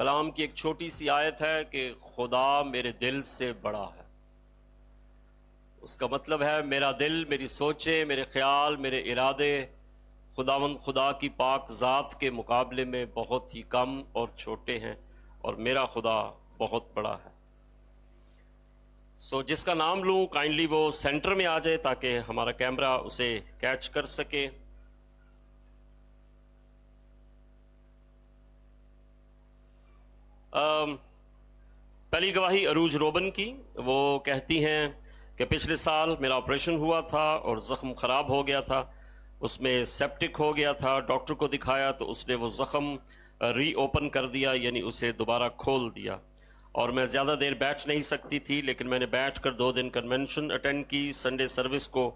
کلام کی ایک چھوٹی سی آیت ہے کہ خدا میرے دل سے بڑا ہے۔ اس کا مطلب ہے میرا دل، میری سوچیں، میرے خیال، میرے ارادے خداوند خدا کی پاک ذات کے مقابلے میں بہت ہی کم اور چھوٹے ہیں، اور میرا خدا بہت بڑا ہے۔ جس کا نام لوں کائنڈلی وہ سینٹر میں آ جائے تاکہ ہمارا کیمرہ اسے کیچ کر سکے۔ پہلی گواہی عروج روبن کی، وہ کہتی ہیں کہ پچھلے سال میرا آپریشن ہوا تھا اور زخم خراب ہو گیا تھا، اس میں سیپٹک ہو گیا تھا۔ ڈاکٹر کو دکھایا تو اس نے وہ زخم ری اوپن کر دیا، یعنی اسے دوبارہ کھول دیا، اور میں زیادہ دیر بیٹھ نہیں سکتی تھی، لیکن میں نے بیٹھ کر 2 دن کنونشن اٹینڈ کی، سنڈے سروس کو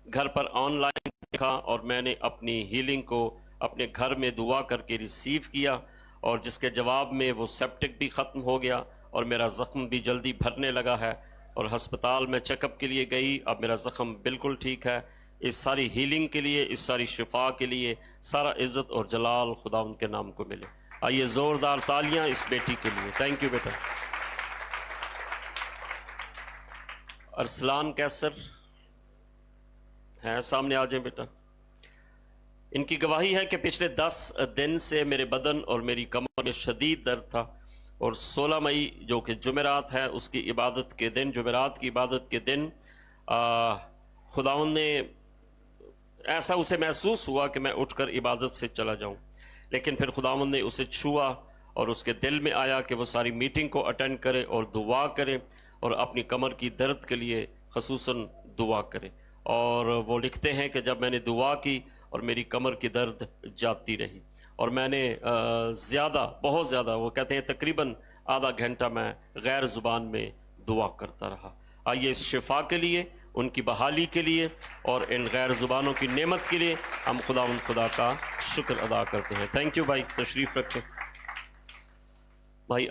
گھر پر آن لائن دیکھا، اور میں نے اپنی ہیلنگ کو اپنے گھر میں دعا کر کے ریسیو کیا، اور جس کے جواب میں وہ سیپٹک بھی ختم ہو گیا اور میرا زخم بھی جلدی بھرنے لگا ہے، اور ہسپتال میں چیک اپ کے لیے گئی، اب میرا زخم بالکل ٹھیک ہے۔ اس ساری ہیلنگ کے لیے، اس ساری شفا کے لیے سارا عزت اور جلال خدا ان کے نام کو ملے۔ آئیے زوردار تالیاں اس بیٹی کے لیے۔ تھینک یو بیٹا۔ ارسلان کیسر ہیں، سامنے آ جائیں بیٹا۔ ان کی گواہی ہے کہ پچھلے 10 دن سے میرے بدن اور میری کمر میں شدید درد تھا، اور 16 مئی جو کہ جمعرات ہے، اس کی عبادت کے دن، جمعرات کی عبادت کے دن خداوند نے ایسا اسے محسوس ہوا کہ میں اٹھ کر عبادت سے چلا جاؤں، لیکن پھر خداوند نے اسے چھوا اور اس کے دل میں آیا کہ وہ ساری میٹنگ کو اٹینڈ کرے اور دعا کرے، اور اپنی کمر کی درد کے لیے خصوصاً دعا کرے۔ اور وہ لکھتے ہیں کہ جب میں نے دعا کی اور میری کمر کی درد جاتی رہی، اور میں نے بہت زیادہ، وہ کہتے ہیں تقریباً آدھا گھنٹہ میں غیر زبان میں دعا کرتا رہا۔ آئیے اس شفا کے لیے، ان کی بحالی کے لیے اور ان غیر زبانوں کی نعمت کے لیے ہم خدا کا شکر ادا کرتے ہیں۔ تھینک یو بھائی، تشریف رکھیں۔ بھائی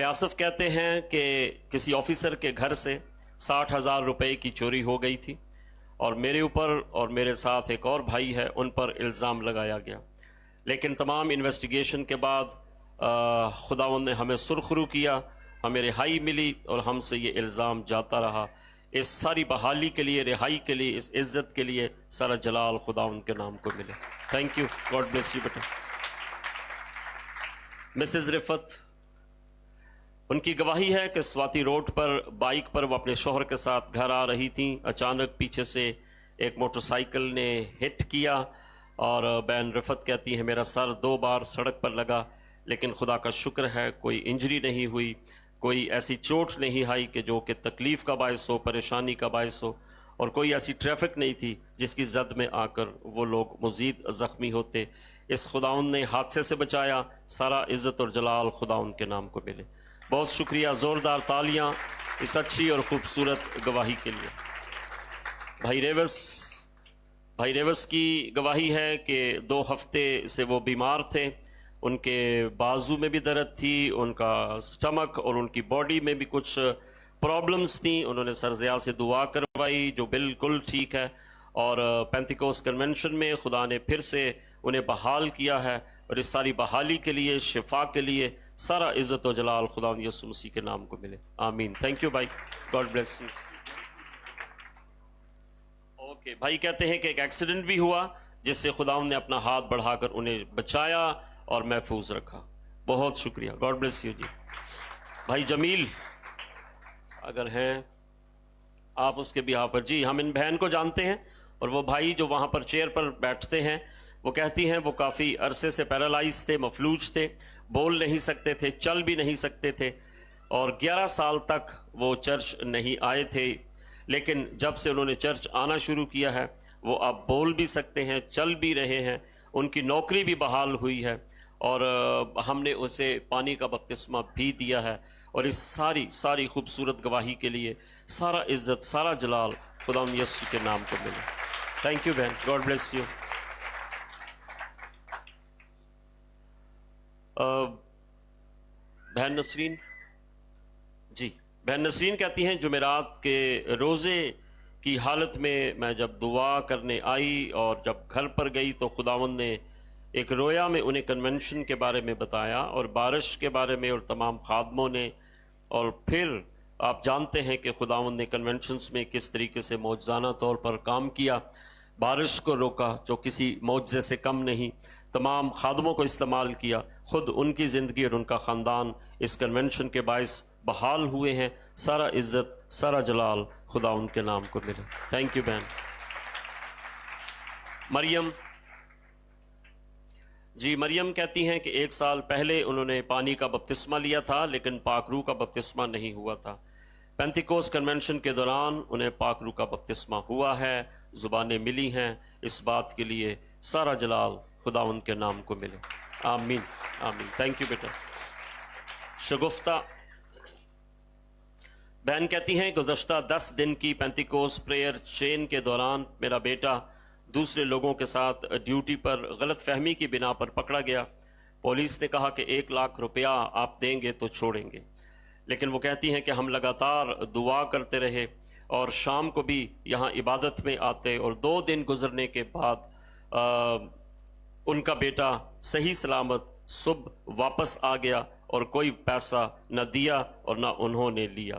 آصف کہتے ہیں کہ کسی آفیسر کے گھر سے 60,000 روپے کی چوری ہو گئی تھی، اور میرے اوپر اور میرے ساتھ ایک اور بھائی ہے، ان پر الزام لگایا گیا، لیکن تمام انویسٹیگیشن کے بعد خداوند نے ہمیں سرخرو کیا، ہمیں رہائی ملی، اور ہم سے یہ الزام جاتا رہا۔ اس ساری بحالی کے لیے، رہائی کے لیے، اس عزت کے لیے سارا جلال خداوند کے نام کو ملے۔ Thank you, God bless you beta. Mrs رفت، ان کی گواہی ہے کہ سواتی روڈ پر بائک پر وہ اپنے شوہر کے ساتھ گھر آ رہی تھیں، اچانک پیچھے سے ایک موٹر سائیکل نے ہٹ کیا، اور بہن رفت کہتی ہیں میرا سر 2 بار سڑک پر لگا، لیکن خدا کا شکر ہے کوئی انجری نہیں ہوئی، کوئی ایسی چوٹ نہیں آئی کہ جو کہ تکلیف کا باعث ہو، پریشانی کا باعث ہو، اور کوئی ایسی ٹریفک نہیں تھی جس کی زد میں آ کر وہ لوگ مزید زخمی ہوتے۔ اس خداوند نے حادثے سے بچایا، سارا عزت اور جلال خداوند کے نام کو ملے۔ بہت شکریہ، زوردار تالیاں اس اچھی اور خوبصورت گواہی کے لیے۔ بھائی ریوس کی گواہی ہے کہ 2 ہفتے سے وہ بیمار تھے، ان کے بازو میں بھی درد تھی، ان کا سٹمک اور ان کی باڈی میں بھی کچھ پرابلمز تھیں۔ انہوں نے سرزیا سے دعا کروائی جو بالکل ٹھیک ہے، اور پینتیکوس کنونشن میں خدا نے پھر سے انہیں بحال کیا ہے، اور اس ساری بحالی کے لیے، شفا کے لیے سارا عزت و جلال خداوند یسوع مسیح کے نام کو ملے۔ آمین۔ تھینک یو بھائی، گاڈ بلیس یو۔ اوکے، بھائی کہتے ہیں کہ ایک ایکسیڈنٹ بھی ہوا جس سے خداوند نے اپنا ہاتھ بڑھا کر انہیں بچایا اور محفوظ رکھا۔ بہت شکریہ، گاڈ بلیس یو جی۔ بھائی جمیل اگر ہیں آپ اس کے بیہا پر، جی ہم ان بہن کو جانتے ہیں، اور وہ بھائی جو وہاں پر چیئر پر بیٹھتے ہیں، وہ کہتی ہیں وہ کافی عرصے سے پیرالائز تھے، مفلوج تھے، بول نہیں سکتے تھے، چل بھی نہیں سکتے تھے، اور 11 سال تک وہ چرچ نہیں آئے تھے، لیکن جب سے انہوں نے چرچ آنا شروع کیا ہے وہ اب بول بھی سکتے ہیں، چل بھی رہے ہیں، ان کی نوکری بھی بحال ہوئی ہے، اور ہم نے اسے پانی کا بپتسمہ بھی دیا ہے۔ اور اس ساری خوبصورت گواہی کے لیے سارا عزت، سارا جلال خداوند یسوع کے نام کو ملے۔ تھینک یو بہن، گاڈ بلیس یو۔ بہن نسرین، جی بہن نسرین کہتی ہیں جمعرات کے روزے کی حالت میں جب دعا کرنے آئی اور جب گھر پر گئی تو خداوند نے ایک رویا میں انہیں کنونشن کے بارے میں بتایا اور بارش کے بارے میں، اور تمام خادموں نے، اور پھر آپ جانتے ہیں کہ خداوند نے کنونشنز میں کس طریقے سے معجزانہ طور پر کام کیا، بارش کو روکا جو کسی معجزے سے کم نہیں، تمام خادموں کو استعمال کیا، خود ان کی زندگی اور ان کا خاندان اس کنونشن کے باعث بحال ہوئے ہیں۔ سارا عزت، سارا جلال خدا ان کے نام کو ملے۔ تھینک یو بہن۔ مریم جی، مریم کہتی ہیں کہ 1 سال پہلے انہوں نے پانی کا بپتسمہ لیا تھا لیکن پاک روح کا بپتسمہ نہیں ہوا تھا۔ پینتیکوس کنونشن کے دوران انہیں پاک روح کا بپتسمہ ہوا ہے، زبانیں ملی ہیں، اس بات کے لیے سارا جلال خدا ان کے نام کو ملے۔ آمین آمین۔ تھینک یو بیٹا۔ شگفتہ بہن کہتی ہیں گزشتہ 10 دن کی پینتیکوس پریئر چین کے دوران میرا بیٹا دوسرے لوگوں کے ساتھ ڈیوٹی پر غلط فہمی کی بنا پر پکڑا گیا۔ پولیس نے کہا کہ 1 لاکھ روپیہ آپ دیں گے تو چھوڑیں گے، لیکن وہ کہتی ہیں کہ ہم لگاتار دعا کرتے رہے اور شام کو بھی یہاں عبادت میں آتے، اور 2 دن گزرنے کے بعد ان کا بیٹا صحیح سلامت صبح واپس آ گیا اور کوئی پیسہ نہ دیا اور نہ انہوں نے لیا،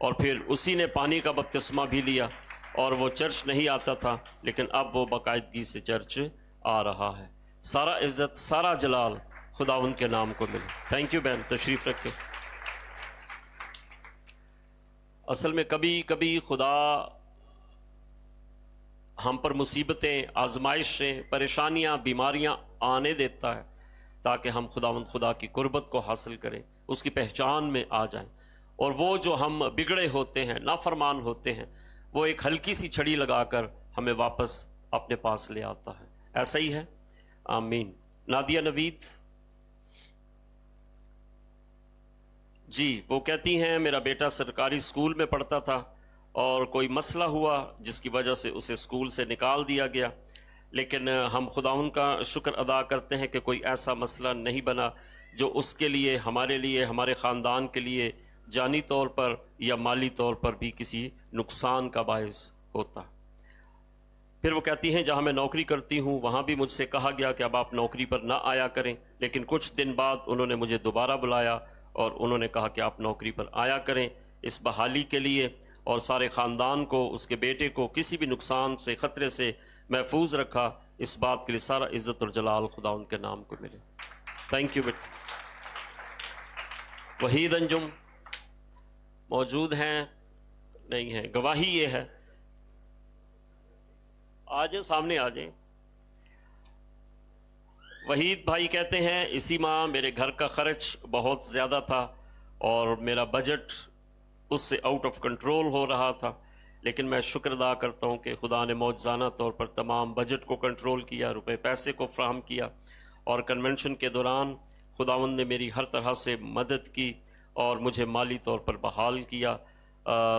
اور پھر اسی نے پانی کا بپتسمہ بھی لیا، اور وہ چرچ نہیں آتا تھا لیکن اب وہ باقاعدگی سے چرچ آ رہا ہے۔ سارا عزت، سارا جلال خدا ان کے نام کو ملے۔ تھینک یو بہن، تشریف رکھیں۔ اصل میں کبھی کبھی خدا ہم پر مصیبتیں، آزمائشیں، پریشانیاں، بیماریاں آنے دیتا ہے تاکہ ہم خدا کی قربت کو حاصل کریں، اس کی پہچان میں آ جائیں، اور وہ جو ہم بگڑے ہوتے ہیں، نافرمان ہوتے ہیں، وہ ایک ہلکی سی چھڑی لگا کر ہمیں واپس اپنے پاس لے آتا ہے۔ ایسا ہی ہے۔ آمین۔ نادیہ نوید جی، وہ کہتی ہیں میرا بیٹا سرکاری اسکول میں پڑھتا تھا اور کوئی مسئلہ ہوا جس کی وجہ سے اسے اسکول سے نکال دیا گیا، لیکن ہم خداوند کا شکر ادا کرتے ہیں کہ کوئی ایسا مسئلہ نہیں بنا جو اس کے لیے، ہمارے لیے، ہمارے خاندان کے لیے جانی طور پر یا مالی طور پر بھی کسی نقصان کا باعث ہوتا۔ پھر وہ کہتی ہیں جہاں میں نوکری کرتی ہوں وہاں بھی مجھ سے کہا گیا کہ اب آپ نوکری پر نہ آیا کریں، لیکن کچھ دن بعد انہوں نے مجھے دوبارہ بلایا اور انہوں نے کہا کہ آپ نوکری پر آیا کریں۔ اس بحالی کے لیے اور سارے خاندان کو، اس کے بیٹے کو کسی بھی نقصان سے، خطرے سے محفوظ رکھا، اس بات کے لیے سارا عزت اور جلال خدا ان کے نام کو ملے۔ تھینک یو بیٹا۔ وحید انجم موجود ہیں؟ نہیں ہیں۔ گواہی یہ ہے، آ جائیں سامنے آ جائیں۔ وحید بھائی کہتے ہیں اسی ماہ میرے گھر کا خرچ بہت زیادہ تھا اور میرا بجٹ اس سے آؤٹ آف کنٹرول ہو رہا تھا، لیکن میں شکر ادا کرتا ہوں کہ خدا نے معجزانہ طور پر تمام بجٹ کو کنٹرول کیا، روپے پیسے کو فراہم کیا، اور کنونشن کے دوران خداوند نے میری ہر طرح سے مدد کی اور مجھے مالی طور پر بحال کیا۔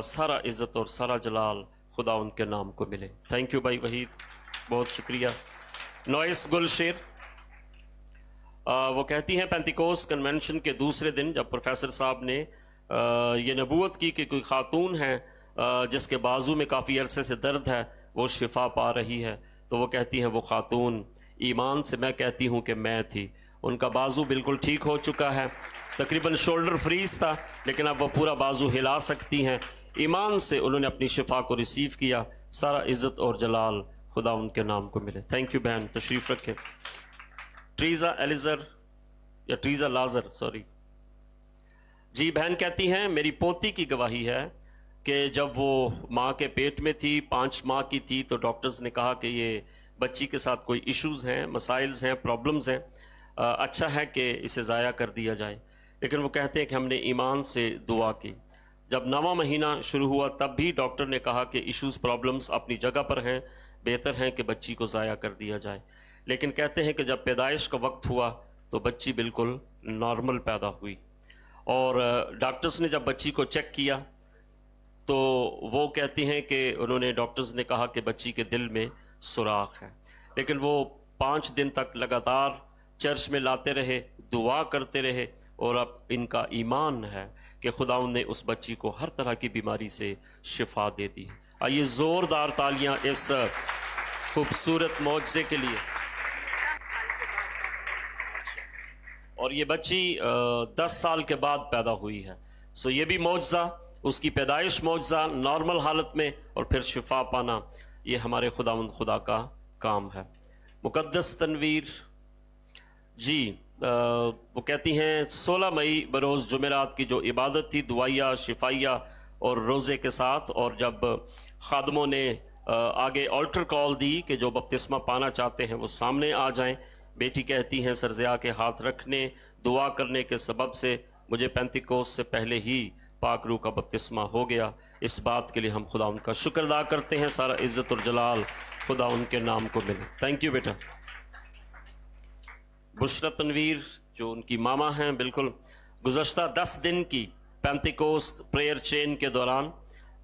سارا عزت اور سارا جلال خدا ان کے نام کو ملے۔ تھینک یو بھائی وحید، بہت شکریہ۔ نوائس گل شیر وہ کہتی ہیں پینتیکوس کنونشن کے دوسرے دن جب پروفیسر صاحب نے یہ نبوت کی کہ کوئی خاتون ہے جس کے بازو میں کافی عرصے سے درد ہے، وہ شفا پا رہی ہے، تو وہ کہتی ہیں وہ خاتون ایمان سے میں کہتی ہوں کہ میں تھی، ان کا بازو بالکل ٹھیک ہو چکا ہے، تقریباً شولڈر فریز تھا لیکن اب وہ پورا بازو ہلا سکتی ہیں۔ ایمان سے انہوں نے اپنی شفا کو ریسیو کیا۔ سارا عزت اور جلال خدا ان کے نام کو ملے۔ تھینک یو بہن، تشریف رکھیں۔ ٹریزا ایلیزر یا ٹریزا لازر سوری جی، بہن کہتی ہیں میری پوتی کی گواہی ہے کہ جب وہ ماں کے پیٹ میں تھی، 5 ماہ کی تھی، تو ڈاکٹرز نے کہا کہ یہ بچی کے ساتھ کوئی ایشوز ہیں، مسائلز ہیں، پرابلمز ہیں، اچھا ہے کہ اسے ضائع کر دیا جائے، لیکن وہ کہتے ہیں کہ ہم نے ایمان سے دعا کی۔ جب 9واں مہینہ شروع ہوا تب بھی ڈاکٹر نے کہا کہ ایشوز، پرابلمز اپنی جگہ پر ہیں، بہتر ہیں کہ بچی کو ضائع کر دیا جائے، لیکن کہتے ہیں کہ جب پیدائش کا وقت ہوا تو بچی بالکل نارمل پیدا ہوئی، اور ڈاکٹرز نے جب بچی کو چیک کیا تو وہ کہتی ہیں کہ انہوں نے، ڈاکٹرز نے کہا کہ بچی کے دل میں سوراخ ہے، لیکن وہ 5 دن تک لگاتار چرچ میں لاتے رہے، دعا کرتے رہے، اور اب ان کا ایمان ہے کہ خداوند نے اس بچی کو ہر طرح کی بیماری سے شفا دے دی۔ آئیے زوردار تالیاں اس خوبصورت معجزے کے لیے۔ اور یہ بچی 10 سال کے بعد پیدا ہوئی ہے. سو یہ بھی معجزہ، اس کی پیدائش معجزہ نارمل حالت میں، اور پھر شفا پانا، یہ ہمارے خداوند خدا کا کام ہے. مقدس تنویر جی وہ کہتی ہیں 16 مئی بروز جمعرات کی جو عبادت تھی دعائیہ شفائیہ اور روزے کے ساتھ، اور جب خادموں نے آگے آلٹر کال دی کہ جو بپتسمہ پانا چاہتے ہیں وہ سامنے آ جائیں. بیٹی کہتی ہیں سرزیا کے ہاتھ رکھنے دعا کرنے کے سبب سے مجھے پینتیکوس سے پہلے ہی پاک روح کا بپتسمہ ہو گیا. اس بات کے لیے ہم خدا ان کا شکر ادا کرتے ہیں. سارا عزت اور جلال خدا ان کے نام کو ملے. تھینک یو بیٹا. بشرا تنویر جو ان کی ماما ہیں، بالکل گزشتہ 10 دن کی پینتیکوست پریئر چین کے دوران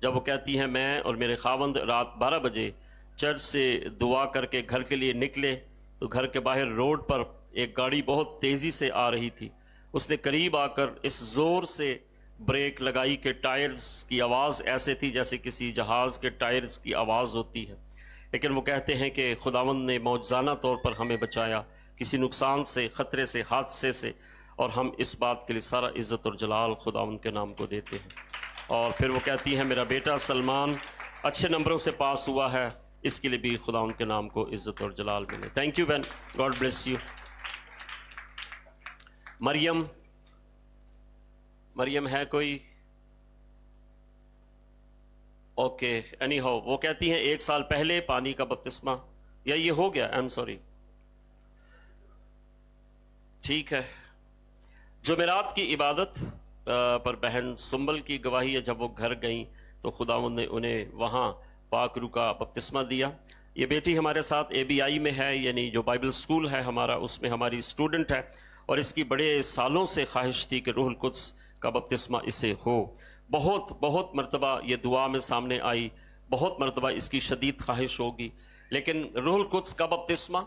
جب وہ کہتی ہیں میں اور میرے خاوند رات 12 بجے چرچ سے دعا کر کے گھر کے لیے نکلے تو گھر کے باہر روڈ پر ایک گاڑی بہت تیزی سے آ رہی تھی. اس نے قریب آ کر اس زور سے بریک لگائی کہ ٹائرز کی آواز ایسے تھی جیسے کسی جہاز کے ٹائرز کی آواز ہوتی ہے. لیکن وہ کہتے ہیں کہ خداوند نے معجزانہ طور پر ہمیں بچایا کسی نقصان سے، خطرے سے، حادثے سے، اور ہم اس بات کے لیے سارا عزت اور جلال خداوند کے نام کو دیتے ہیں. اور پھر وہ کہتی ہے میرا بیٹا سلمان اچھے نمبروں سے پاس ہوا ہے، اس کے لیے بھی خداوند کے نام کو عزت اور جلال ملے. تھینک یو بہن، گاڈ بلیس یو. مریم ہے کوئی؟ اوکے اینی ہاؤ وہ کہتی ہیں 1 سال پہلے پانی کا بپتسمہ، یا یہ ہو گیا؟ I'm sorry. ٹھیک ہے. جمعرات کی عبادت پر بہن سنبل کی گواہی ہے جب وہ گھر گئیں تو خداوند نے انہیں وہاں پاک روح کا بپتسمہ دیا. یہ بیٹی ہمارے ساتھ ABI میں ہے، یعنی جو بائبل سکول ہے ہمارا، اس میں ہماری اسٹوڈنٹ ہے، اور اس کی بڑے سالوں سے خواہش تھی کہ روح القدس کا بپتسمہ اسے ہو. بہت مرتبہ یہ دعا میں سامنے آئی، بہت مرتبہ اس کی شدید خواہش ہوگی، لیکن روح القدس کا بپتسمہ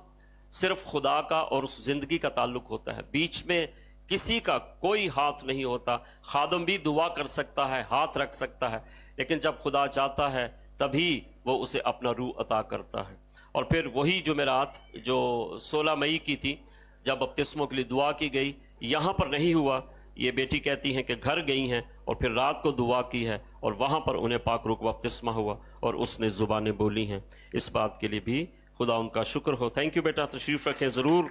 صرف خدا کا اور اس زندگی کا تعلق ہوتا ہے، بیچ میں کسی کا کوئی ہاتھ نہیں ہوتا. خادم بھی دعا کر سکتا ہے، ہاتھ رکھ سکتا ہے، لیکن جب خدا چاہتا ہے تبھی وہ اسے اپنا روح عطا کرتا ہے. اور پھر وہی جمعرات جو 16 مئی کی تھی جب بپتسموں کے لیے دعا کی گئی، یہاں پر نہیں ہوا. یہ بیٹی کہتی ہیں کہ گھر گئی ہیں اور پھر رات کو دعا کی ہے اور وہاں پر انہیں پاک روح کا بپتسمہ ہوا اور اس نے زبانیں بولی ہیں. اس بات کے لیے بھی خدا ان کا شکر ہو. تھینک یو بیٹا، تشریف رکھیں، ضرور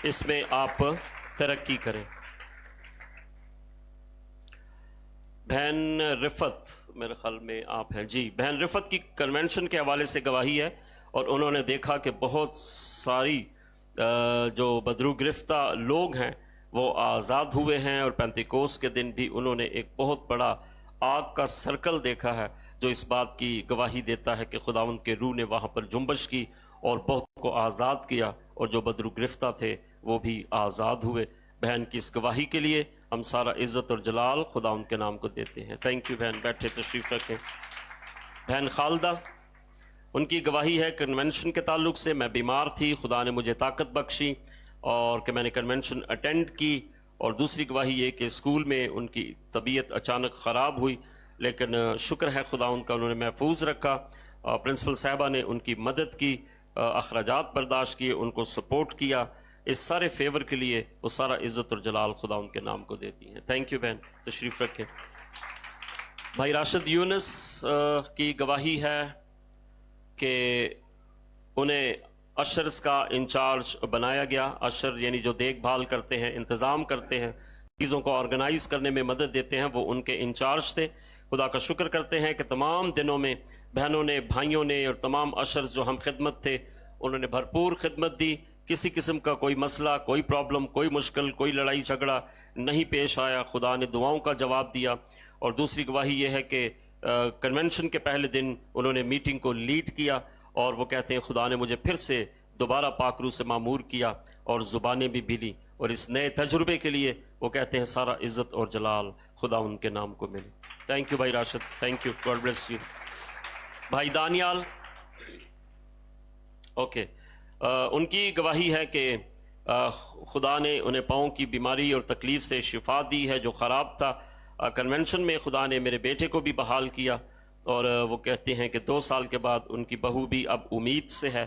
اس میں آپ ترقی کریں. بہن رفت، میرے خیال میں آپ ہیں جی. بہن رفت کی کنونشن کے حوالے سے گواہی ہے، اور انہوں نے دیکھا کہ بہت ساری جو بدرو گرفتہ لوگ ہیں وہ آزاد ہوئے ہیں، اور پینتیکوس کے دن بھی انہوں نے ایک بہت بڑا آگ کا سرکل دیکھا ہے جو اس بات کی گواہی دیتا ہے کہ خداوند کے روح نے وہاں پر جنبش کی اور بہت کو آزاد کیا، اور جو بدرو گرفتہ تھے وہ بھی آزاد ہوئے. بہن کی اس گواہی کے لیے ہم سارا عزت اور جلال خدا ان کے نام کو دیتے ہیں. تھینک یو بہن، بیٹھے تشریف رکھیں. بہن خالدہ، ان کی گواہی ہے کنونشن کے تعلق سے میں بیمار تھی، خدا نے مجھے طاقت بخشی اور کہ میں نے کنونشن اٹینڈ کی. اور دوسری گواہی یہ کہ اسکول میں ان کی طبیعت اچانک خراب ہوئی، لیکن شکر ہے خدا ان کا، انہوں نے محفوظ رکھا. پرنسپل صاحبہ نے ان کی مدد کی، اخراجات برداشت کیے، ان کو سپورٹ کیا. اس سارے فیور کے لیے وہ سارا عزت اور جلال خدا ان کے نام کو دیتی ہیں. تھینک یو بہن، تشریف رکھیں. بھائی راشد یونس کی گواہی ہے کہ انہیں اشرز کا انچارج بنایا گیا. اشر یعنی جو دیکھ بھال کرتے ہیں، انتظام کرتے ہیں، چیزوں کو آرگنائز کرنے میں مدد دیتے ہیں، وہ ان کے انچارج تھے. خدا کا شکر کرتے ہیں کہ تمام دنوں میں بہنوں نے، بھائیوں نے اور تمام اشرز جو ہم خدمت تھے انہوں نے بھرپور خدمت دی. کسی قسم کا کوئی مسئلہ، کوئی پرابلم، کوئی مشکل، کوئی لڑائی جھگڑا نہیں پیش آیا. خدا نے دعاؤں کا جواب دیا. اور دوسری گواہی یہ ہے کہ کنونشن کے پہلے دن انہوں نے میٹنگ کو لیڈ کیا، اور وہ کہتے ہیں خدا نے مجھے پھر سے دوبارہ پاک روح سے معمور کیا اور زبانیں بھی ملی. اور اس نئے تجربے کے لیے وہ کہتے ہیں سارا عزت اور جلال خدا ان کے نام کو ملے. تھینک یو بھائی Rashid, thank you, God bless you. بھائی دانیال، اوکے، ان کی گواہی ہے کہ خدا نے انہیں پاؤں کی بیماری اور تکلیف سے شفا دی ہے جو خراب تھا. کنونشن میں خدا نے میرے بیٹے کو بھی بحال کیا، اور وہ کہتے ہیں کہ 2 سال کے بعد ان کی بہو بھی اب امید سے ہے.